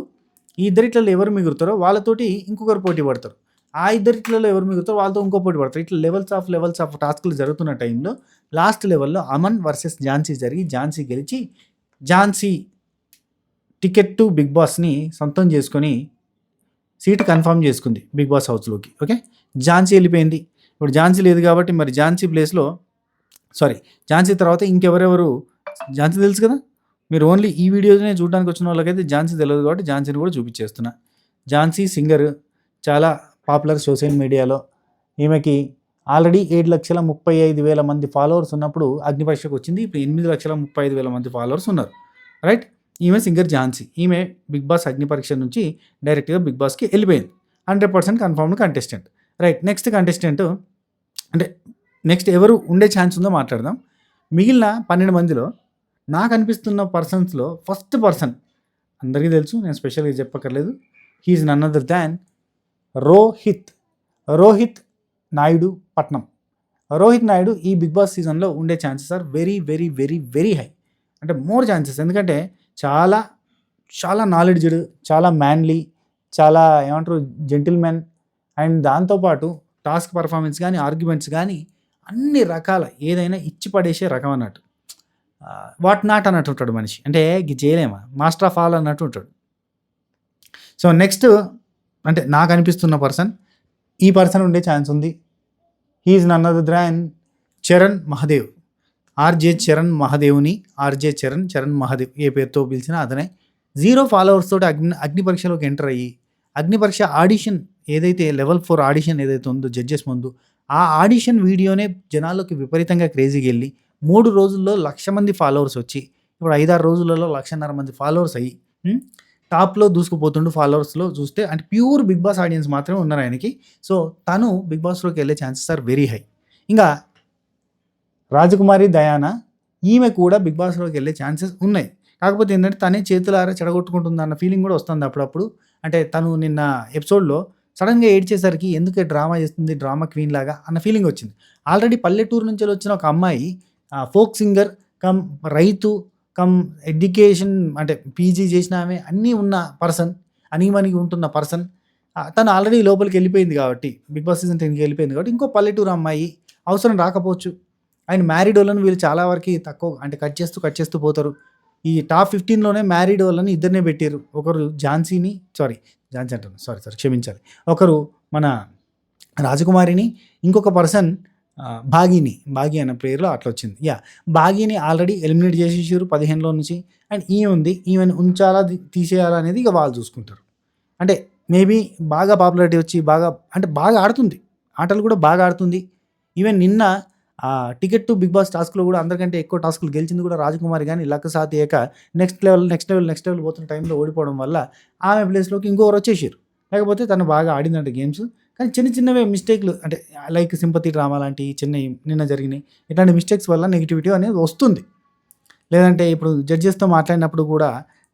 ఈ ఇద్దరిట్లలో ఎవరు మిగులుతారో వాళ్ళతోటి ఇంకొకరు పోటీ పడతారు. ఆ ఇద్దరిట్లలో ఎవరు మిగులుతారో వాళ్ళతో ఇంకో పోటీ పడతారు. ఇట్లా లెవెల్స్ ఆఫ్ టాస్క్లు జరుగుతున్న టైంలో లాస్ట్ లెవెల్లో అమన్ వర్సెస్ ఝాన్సీ జరిగి ఝాన్సీ గెలిచి ఝాన్సీ టికెట్ టు బిగ్ బాస్ని సొంతం చేసుకొని సీట్ కన్ఫర్మ్ చేసుకుంది బిగ్ బాస్ హౌస్లోకి. ఓకే, ఝాన్సీ వెళ్ళిపోయింది. ఇప్పుడు ఝాన్సీ లేదు కాబట్టి మరి ఝాన్సీ తర్వాత ఇంకెవరెవరు, ఝాన్సీ తెలుసు కదా, మీరు ఓన్లీ ఈ వీడియోనే చూడడానికి వచ్చిన వాళ్ళకైతే ఝాన్సీ తెలియదు కాబట్టి ఝాన్సీని కూడా చూపించేస్తున్నా. ఝాన్సీ సింగర్, చాలా పాపులర్ సోషల్ మీడియాలో. ఈమెకి ఆల్రెడీ 7,35,000 మంది ఫాలోవర్స్ ఉన్నప్పుడు అగ్ని పరీక్షకు వచ్చింది. ఇప్పుడు 8,35,000 మంది ఫాలోవర్స్ ఉన్నారు, రైట్. ఈమె సింగర్ ఝాన్సీ. ఈమె బిగ్ బాస్ అగ్ని పరీక్ష నుంచి డైరెక్ట్గా బిగ్ బాస్కి వెళ్ళిపోయింది. 100% కన్ఫర్మ్డ్ కంటెస్టెంట్, రైట్. నెక్స్ట్ ఎవరు ఉండే ఛాన్స్ ఉందో మాట్లాడదాం. మిగిలిన 12 మందిలో నాకు అనిపిస్తున్న పర్సన్స్‌లో ఫస్ట్ పర్సన్ అందరికీ తెలుసు. నేను స్పెషల్‌గా చెప్పక్కర్లేదు. He is none other than Rohit. Rohit Naidu Patnam. Rohit Naidu ఈ బిగ్ బాస్ సీజన్‌లో ఉండే chances are very, very, very, very high. అంటే మోర్ ఛాన్సెస్. ఎందుకంటే చాలా, చాలా నాలెడ్జ్‌డ్, చాలా మ్యాన్‌లీ, చాలా ఏమంటారు జెంటిల్‌మెన్ అండ్ దాంతో పాటు టాస్క్ పర్ఫార్మెన్స్ గానీ, ఆర్గ్యుమెంట్స్ గానీ అన్ని రకాల ఏదైనా ఇచ్చి పడేసే రకం అన్నట్టు. వాట్ నాట్ అన్నట్టు ఉంటాడు మనిషి. అంటే ఇది చేయలేమా మాస్టర్ ఆఫ్ ఆల్ అన్నట్టు ఉంటాడు. సో నెక్స్ట్ అంటే నాకు అనిపిస్తున్న పర్సన్ ఈ పర్సన్ ఉండే ఛాన్స్ ఉంది. He is none other than Charan Mahadev. RJ Charan మహదేవ్‌ని చరణ్ మహదేవ్ ఏ పేరుతో పిలిచినా అతనే. 0 ఫాలోవర్స్ తోటి అగ్ని పరీక్షలోకి ఎంటర్ అయ్యి అగ్ని పరీక్ష ఆడిషన్ ఏదైతే లెవెల్ 4 ఆడిషన్ ఏదైతే ఉందో జడ్జెస్ ముందు ఆ ఆడిషన్ వీడియోనే జనాల్లోకి విపరీతంగా క్రేజీగా వెళ్ళి 3 రోజుల్లో 1,00,000 మంది ఫాలోవర్స్ వచ్చి ఇప్పుడు 5-6 రోజులలో 1,50,000 మంది ఫాలోవర్స్ అయ్యి టాప్‌లో దూసుకుపోతుండు ఫాలోవర్స్‌లో చూస్తే. అంటే ప్యూర్ బిగ్ బాస్ ఆడియన్స్ మాత్రమే ఉన్నారు ఆయనకి. సో తను బిగ్ బాస్‌లోకి వెళ్ళే ఛాన్సెస్ ఆర్ వెరీ హై. ఇంకా రాజకుమారి డయానా ఈమె కూడా బిగ్ బాస్‌లోకి వెళ్ళే ఛాన్సెస్ ఉన్నాయి. కాకపోతే ఏంటంటే తనే చేతులారా చెడగొట్టుకుంటుందన్న ఫీలింగ్ కూడా వస్తుంది అప్పుడప్పుడు. అంటే తను నిన్న ఎపిసోడ్‌లో సడన్‌గా ఏడ్చేసరికి ఎందుకే డ్రామా చేస్తుంది డ్రామా క్వీన్ లాగా అన్న ఫీలింగ్ వచ్చింది. ఆల్రెడీ పల్లెటూరు నుంచి వచ్చిన ఒక అమ్మాయి ఫోక్ సింగర్ కమ్ రైతు కమ్ ఎడ్యుకేషన్ అంటే పీజీ చేసిన ఆమె అన్నీ ఉన్న పర్సన్, అణిగిమణిగి ఉంటున్న పర్సన్. తను ఆల్రెడీ లోపలికి వెళ్ళిపోయింది కాబట్టి బిగ్ బాస్ సీజన్ 10కి వెళ్ళిపోయింది కాబట్టి ఇంకో పల్లెటూరు అమ్మాయి అవసరం రాకపోవచ్చు. అండ్ మ్యారీడ్ వాళ్ళని వీళ్ళు చాలా వరకు తక్కువ అంటే కట్ చేస్తూ పోతారు. ఈ టాప్ 15లోనే మ్యారీడ్ వాళ్ళని ఇద్దరినే పెట్టారు. ఒకరు ఝాన్సీ అంటాను సారీ క్షమించాలి. ఒకరు మన రాజకుమారిని, ఇంకొక పర్సన్ భాగి అనే పేరులో అట్లా వచ్చింది. భాగిని ఆల్రెడీ ఎలిమినేట్ చేసేసారు 15లో నుంచి. అండ్ ఉంది ఈమెను ఉంచాలా తీసేయాలా అనేది ఇక వాళ్ళు చూసుకుంటారు. అంటే మేబీ బాగా పాపులారిటీ వచ్చి బాగా ఆడుతుంది, ఆటలు కూడా బాగా ఆడుతుంది. ఈవెన్ నిన్న టికెట్ టు బిగ్ బాస్ టాస్క్లో కూడా అందరికంటే ఎక్కువ టాస్క్లు గెలిచింది కూడా రాజకుమారి. కానీ లక్ సాత్ ఏక నెక్స్ట్ లెవెల్ పోతున్న టైంలో ఓడిపోవడం వల్ల ఆమె ప్లేస్లోకి ఇంకొకరు వచ్చేసారు. లేకపోతే తను బాగా ఆడిందంటే గేమ్స్. కానీ చిన్నవే మిస్టేక్లు అంటే లైక్ సింపతి డ్రామా లాంటి చిన్నవి నిన్న జరిగినాయి. ఇట్లాంటి మిస్టేక్స్ వల్ల నెగిటివిటీ అనేది వస్తుంది. లేదంటే ఇప్పుడు జడ్జెస్తో మాట్లాడినప్పుడు కూడా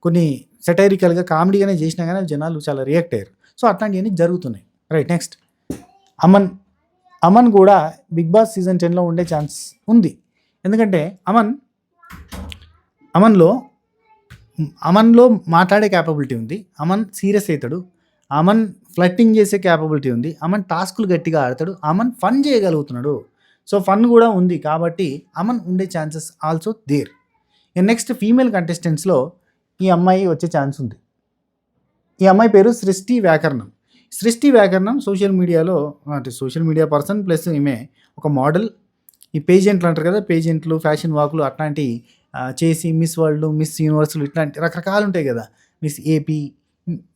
కొన్ని సెటైరికల్గా కామెడీగానే చేసినా కానీ జనాలు చాలా రియాక్ట్ అయ్యారు. సో అట్లాంటివన్నీ జరుగుతున్నాయి. రైట్. నెక్స్ట్ అమన్ కూడా బిగ్ బాస్ సీజన్ 10లో ఉండే ఛాన్స్ ఉంది. ఎందుకంటే అమన్లో మాట్లాడే క్యాపబిలిటీ ఉంది. అమన్ సీరియస్ అవుతాడు. అమన్ ఫ్లట్టింగ్ చేసే క్యాపబిలిటీ ఉంది. అమన్ టాస్కులు గట్టిగా ఆడతాడు. అమన్ ఫన్ చేయగలుగుతున్నాడు. సో ఫన్ కూడా ఉంది కాబట్టి అమన్ ఉండే chances also there. Next female కంటెస్టెంట్స్లో ఈ అమ్మాయి వచ్చే ఛాన్స్ ఉంది. ఈ అమ్మాయి పేరు సృష్టి వ్యాకరణం సోషల్ మీడియాలో అంటే సోషల్ మీడియా పర్సన్ ప్లస్ ఈమె ఒక మోడల్. ఈ పేజెంట్లు అంటారు కదా, పేజెంట్లు ఫ్యాషన్ వాకులు అట్లాంటి చేసి మిస్ వరల్డ్, మిస్ యూనివర్సులు ఇట్లాంటి రకరకాలు ఉంటాయి కదా, మిస్ ఏపీ,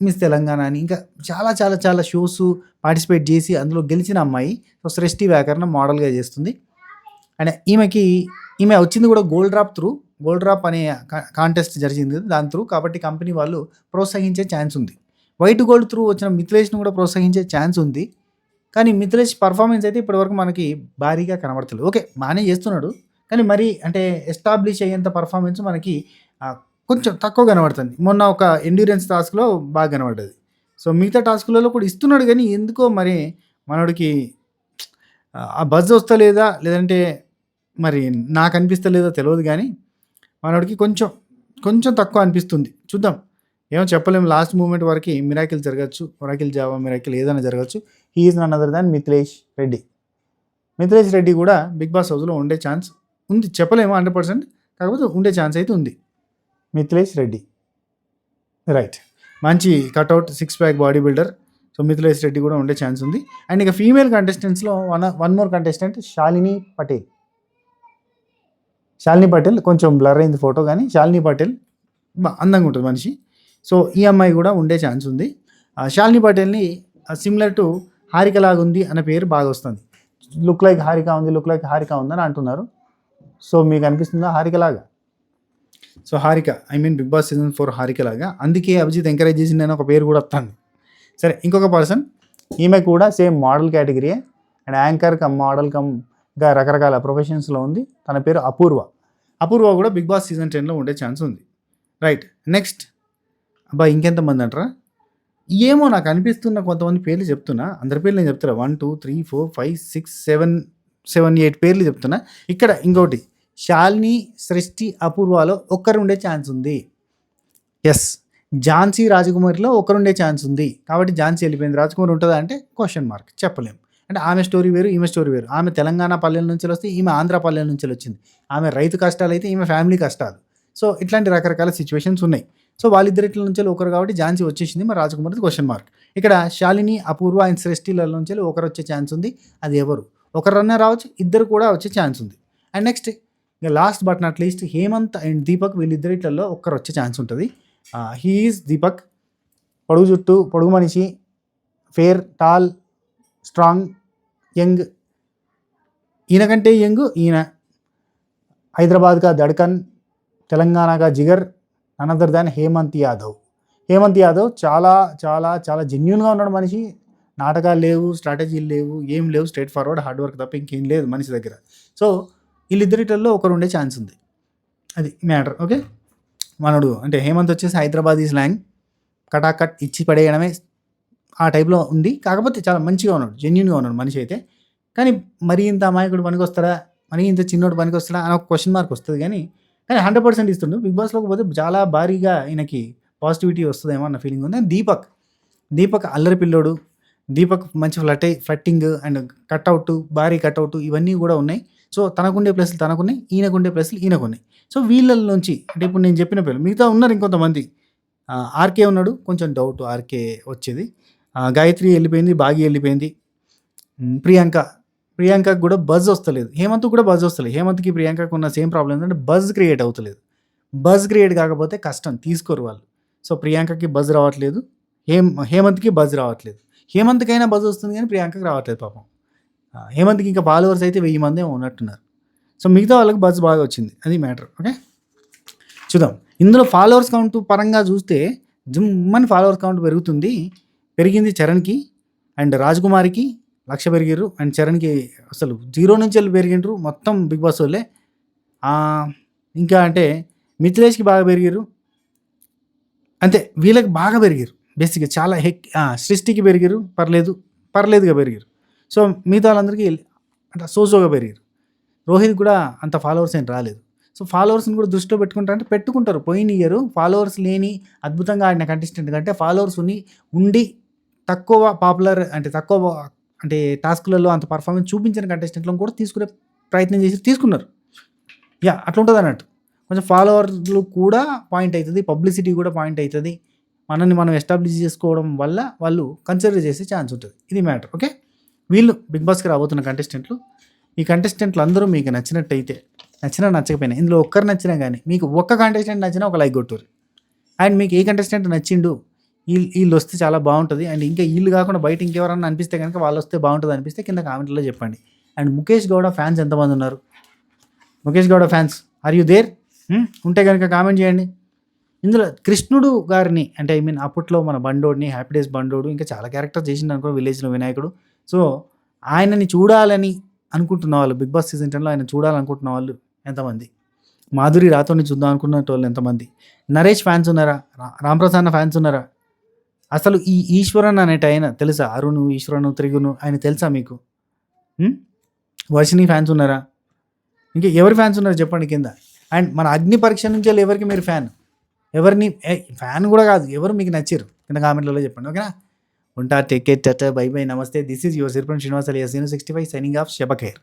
మిస్ తెలంగాణ అని ఇంకా చాలా చాలా చాలా షోస్ పార్టిసిపేట్ చేసి అందులో గెలిచిన అమ్మాయి. సో సృష్టి వ్యాకరణం మోడల్గా చేస్తుంది. అండ్ ఈమె వచ్చింది కూడా గోల్డ్ డ్రాప్ అనే కాంటెస్ట్ జరిగింది దాని త్రూ. కాబట్టి కంపెనీ వాళ్ళు ప్రోత్సహించే ఛాన్స్ ఉంది. వైట్ గోల్డ్ త్రూ వచ్చిన మిథిలేష్ను కూడా ప్రోత్సహించే ఛాన్స్ ఉంది. కానీ మిథిలేష్ పర్ఫార్మెన్స్ అయితే ఇప్పటివరకు మనకి భారీగా కనబడతలేదు. ఓకే బాగానే చేస్తున్నాడు కానీ మరి అంటే ఎస్టాబ్లిష్ అయ్యేంత పర్ఫార్మెన్స్ మనకి కొంచెం తక్కువ కనబడుతుంది. మొన్న ఒక ఎండ్యూరెన్స్ టాస్క్లో బాగా కనబడ్డది. సో మిగతా టాస్కులలో కూడా ఇస్తున్నాడు కానీ ఎందుకో మరి మనోడికి ఆ బజ్ వస్తలేదా లేదంటే మరి నాకు అనిపిస్తలేదో తెలియదు కానీ మనోడికి కొంచెం తక్కువ అనిపిస్తుంది. చూద్దాం, ఏమో చెప్పలేము. లాస్ట్ మూమెంట్ వరకు మిరాకిల్ జరగచ్చు, మిరాకిల్ ఏదైనా జరగచ్చు. He is none other than Mithilesh Reddy కూడా బిగ్ బాస్ హౌస్లో ఉండే ఛాన్స్ ఉంది. చెప్పలేము 100%, కాకపోతే ఉండే ఛాన్స్ అయితే ఉంది. మిథిలేష్ రెడ్డి రైట్, మంచి cutout 6 pack body builder. So Mithilesh Reddy కూడా ఉండే ఛాన్స్ ఉంది. అండ్ ఇక ఫీమేల్ కంటెస్టెంట్స్లో one more contestant Shalini Patel. కొంచెం బ్లర్ అయింది ఫోటో కానీ శాలిని పటేల్ అందంగా ఉంటుంది మనిషి. సో ఈ అమ్మాయి కూడా ఉండే ఛాన్స్ ఉంది. శాలిని పటేల్ని సిమిలర్ టు హారిక లాగా ఉంది అనే పేరు బాగా వస్తుంది. లుక్ లైక్ హారిక ఉంది అని అంటున్నారు. సో మీకు అనిపిస్తుందా హారిక లాగా? So Harika Bigg Boss season 4 Harika లాగా, అందుకే అభిజిత్ ఎంకరేజ్ చేసింది అని ఒక పేరు కూడా వస్తుంది. సరే, ఇంకొక పర్సన్ ఈమె కూడా same model category and anchor come model come ఇంకా రకరకాల ప్రొఫెషన్స్లో ఉంది. తన పేరు అపూర్వ. అపూర్వ కూడా బిగ్ బాస్ సీజన్ 10లో ఉండే ఛాన్స్ ఉంది. రైట్. నెక్స్ట్ అబ్బా ఇంకెంతమంది అంటారా? ఏమో నాకు అనిపిస్తున్న కొంతమంది పేర్లు చెప్తున్నా. అందరి పేర్లు నేను చెప్తున్నా. 1, 2, 3, 4, 5, 6, 7, 8 పేర్లు చెప్తున్నా. ఇక్కడ ఇంకోటి శాలిని, సృష్టి, అపూర్వలో ఒక్కరు ఉండే ఛాన్స్ ఉంది. ఎస్, ఝాన్సీ, రాజకుమారిలో ఒకరుండే ఛాన్స్ ఉంది. కాబట్టి ఝాన్సీ వెళ్ళిపోయింది, రాజకుమారి ఉంటుందా అంటే క్వశ్చన్ మార్క్, చెప్పలేము. అంటే ఆమె స్టోరీ వేరు, ఈమె స్టోరీ వేరు. ఆమె తెలంగాణ పల్లెల నుంచి వస్తే ఈమె ఆంధ్ర పల్లెల నుంచి వచ్చింది. ఆమె రైతు కష్టాలు అయితే ఈమె ఫ్యామిలీ కష్టాలు. సో ఇట్లాంటి రకరకాల సిచ్యువేషన్స్ ఉన్నాయి. సో వాళ్ళిద్దరిట్ల నుంచి ఒకరు కాబట్టి ఝాన్సీ వచ్చేసింది. మరి రాజకుమారి క్వశ్చన్ మార్క్. ఇక్కడ శాలిని, అపూర్వ అండ్ సృష్టిల నుంచి ఒకరు వచ్చే ఛాన్స్ ఉంది. అది ఎవరు? ఒకరన్నా రావచ్చు, ఇద్దరు కూడా వచ్చే ఛాన్స్ ఉంది. అండ్ నెక్స్ట్ ఇంకా last but not least Hemanth and Deepak, వీళ్ళిద్దరిట్లలో ఒక్కరు వచ్చే ఛాన్స్ ఉంటుంది. He is Deepak. పొడుగు జుట్టు, పొడుగు మనిషి, ఫేర్, టాల్, స్ట్రాంగ్, యంగ్. ఈయనకంటే యంగ్ ఈయన. హైదరాబాద్గా దడ్కన్, తెలంగాణగా జిగర్, అనదర్ దాన్ హేమంత్ యాదవ్. హేమంత్ యాదవ్ చాలా చాలా చాలా జెన్యున్గా ఉన్నాడు మనిషి. నాటకాలు లేవు, స్ట్రాటజీలు లేవు, ఏం లేవు, స్ట్రైట్ ఫార్వర్డ్ హార్డ్ వర్క్ తప్ప ఇంకేం లేదు మనిషి దగ్గర. సో వీళ్ళిద్దరిలో ఒకరు ఉండే ఛాన్స్ ఉంది. అది మ్యాటర్. ఓకే, మనడు అంటే హేమంత్ వచ్చేసి హైదరాబాదీ స్లాంగ్, కటాకట్ ఇచ్చి పడేయడమే ఆ టైప్లో ఉంది. కాకపోతే చాలా మంచిగా ఉన్నాడు, జెన్యున్గా ఉన్నాడు మనిషి అయితే. కానీ మరీ ఇంత అమాయకుడు పనికి వస్తాడా, మరీ ఇంత చిన్నోడు పనికి వస్తాడా అని ఒక క్వశ్చన్ మార్క్ వస్తుంది. కానీ 100% ఇస్తుండు. బిగ్ బాస్లోకి పోతే చాలా భారీగా ఈయనకి పాజిటివిటీ వస్తుందేమో అన్న ఫీలింగ్ ఉంది. అండ్ దీపక్ అల్లరి పిల్లోడు. దీపక్ మంచి ఫ్లట్టింగ్ అండ్ కట్అవుట్, భారీ కట్అవుట్ ఇవన్నీ కూడా ఉన్నాయి. సో తనకుండే ప్లేస్లు తనకున్నాయి, ఈయనకుండే ప్లేస్లు ఈయనకున్నాయి. సో వీళ్ళ నుంచి అంటే ఇప్పుడు నేను చెప్పిన పేర్లు, మిగతా ఉన్నారు ఇంకొంతమంది. ఆర్కే ఉన్నాడు, కొంచెం డౌట్ ఆర్కే వచ్చేది. గాయత్రి వెళ్ళిపోయింది, బాగి వెళ్ళిపోయింది. ప్రియాంకకు కూడా బజ్ వస్తలేదు. హేమంత్ కూడా బజ్ వస్తలేదు. హేమంత్కి ప్రియాంకకు ఉన్న సేమ్ ప్రాబ్లం ఏంటంటే బజ్ క్రియేట్ అవుతలేదు. బజ్ క్రియేట్ కాకపోతే కష్టం, తీసుకోరు వాళ్ళు. సో ప్రియాంకకి బజ్ రావట్లేదు, హేమంత్కి బజ్ రావట్లేదు. హేమంత్కైనా బజ్ వస్తుంది కానీ ప్రియాంకకి రావట్లేదు పాపం. హేమంత్కి ఇంకా ఫాలోవర్స్ అయితే 1000 మందే ఉన్నట్టున్నారు. సో మిగతా వాళ్ళకి బజ్ బాగా వచ్చింది, అది మ్యాటర్. ఓకే, చూద్దాం. ఇందులో ఫాలోవర్స్ కౌంట్ పరంగా చూస్తే జిమ్మని ఫాలోవర్స్ కౌంట్ పెరిగింది చరణ్కి అండ్ రాజకుమారికి 1,00,000 పెరిగారు. అండ్ చరణ్కి అసలు 0 నుంచి వెళ్ళి పెరిగిండ్రు మొత్తం బిగ్ బాస్ వాళ్ళే. ఇంకా అంటే మిథిలేష్కి బాగా పెరిగారు, అంతే. వీళ్ళకి బాగా పెరిగారు బేసిక్గా, చాలా సృష్టికి పెరిగారు, పర్లేదుగా పెరిగారు. సో మిగతా వాళ్ళందరికీ అంటే సోగా పెరిగారు. రోహిత్ కూడా అంత ఫాలోవర్స్ ఏం రాలేదు. సో ఫాలోవర్స్ని కూడా దృష్టిలో పెట్టుకుంటారంటే పెట్టుకుంటారు. పోయిన ఇయర్ ఫాలోవర్స్ లేని అద్భుతంగా ఆడిన కంటెస్టెంట్ కంటే ఫాలోవర్స్ ఉండి తక్కువ పాపులర్ అంటే టాస్క్లలో అంత పర్ఫార్మెన్స్ చూపించిన కంటెస్టెంట్లను కూడా తీసుకునే ప్రయత్నం తీసుకున్నారు. అట్లా ఉంటుంది అన్నట్టు. కొంచెం ఫాలోవర్లు కూడా పాయింట్ అవుతుంది, పబ్లిసిటీ కూడా పాయింట్ అవుతుంది. మనల్ని మనం ఎస్టాబ్లిష్ చేసుకోవడం వల్ల వాళ్ళు కన్సిడర్ చేసే ఛాన్స్ ఉంటుంది. ఇది మ్యాటర్. ఓకే, వీళ్ళు బిగ్ బాస్కి రాబోతున్న కంటెస్టెంట్లు. ఈ కంటెస్టెంట్లు అందరూ మీకు నచ్చినట్టయితే, నచ్చకపోయినా, ఇందులో ఒక్కరు నచ్చినా కానీ మీకు ఒక్క కంటెస్టెంట్ నచ్చినా ఒక లైక్ కొట్టుర్రు. అండ్ మీకు ఏ కంటెస్టెంట్ నచ్చిండు, వీళ్ళు వస్తే చాలా బాగుంటుంది, అండ్ ఇంకా వీళ్ళు కాకుండా బయట ఇంకెవరన్నా అనిపిస్తే కనుక వాళ్ళు వస్తే బాగుంటుంది అనిపిస్తే కింద కామెంట్లో చెప్పండి. అండ్ ముఖేష్ గౌడ ఫ్యాన్స్ ఎంతమంది ఉన్నారు? Mukesh Gowda fans are you there? ఉంటే కనుక కామెంట్ చేయండి. ఇందులో కృష్ణుడు గారిని అంటే అప్పట్లో మన బండోడిని, హ్యాపీ డేస్ బండోడు, ఇంకా చాలా క్యారెక్టర్ చేసిండు అనుకో, విలేజ్లో వినాయకుడు. సో ఆయనని చూడాలని అనుకుంటున్న వాళ్ళు, బిగ్ బాస్ సీజన్ 10లో ఆయన చూడాలనుకుంటున్న వాళ్ళు ఎంతమంది? మాధురి రాథోడ్ని చూద్దాం అనుకున్న వాళ్ళు ఎంతమంది? నరేష్ ఫ్యాన్స్ ఉన్నారా? రాంప్రసాద్ ఫ్యాన్స్ ఉన్నారా? అసలు ఈ ఈశ్వరన్ అనేట ఆయన తెలుసా? అరుణు, ఈశ్వరను, త్రిగును ఆయన తెలుసా మీకు? వర్షిని ఫ్యాన్స్ ఉన్నారా? ఇంకా ఎవరి ఫ్యాన్స్ ఉన్నారు చెప్పండి కింద. అండ్ మన అగ్ని పరీక్ష నుంచి ఎవరికి మీరు ఎవరిని ఫ్యాన్ కూడా కాదు, ఎవరు మీకు నచ్చారు కింద కామెంట్లలో చెప్పండి. ఓకేనా? ఉంటా, take care, tata, bye bye, namaste. This is your Sirpan Srinivas alias 65 signing off. శబఖైర్.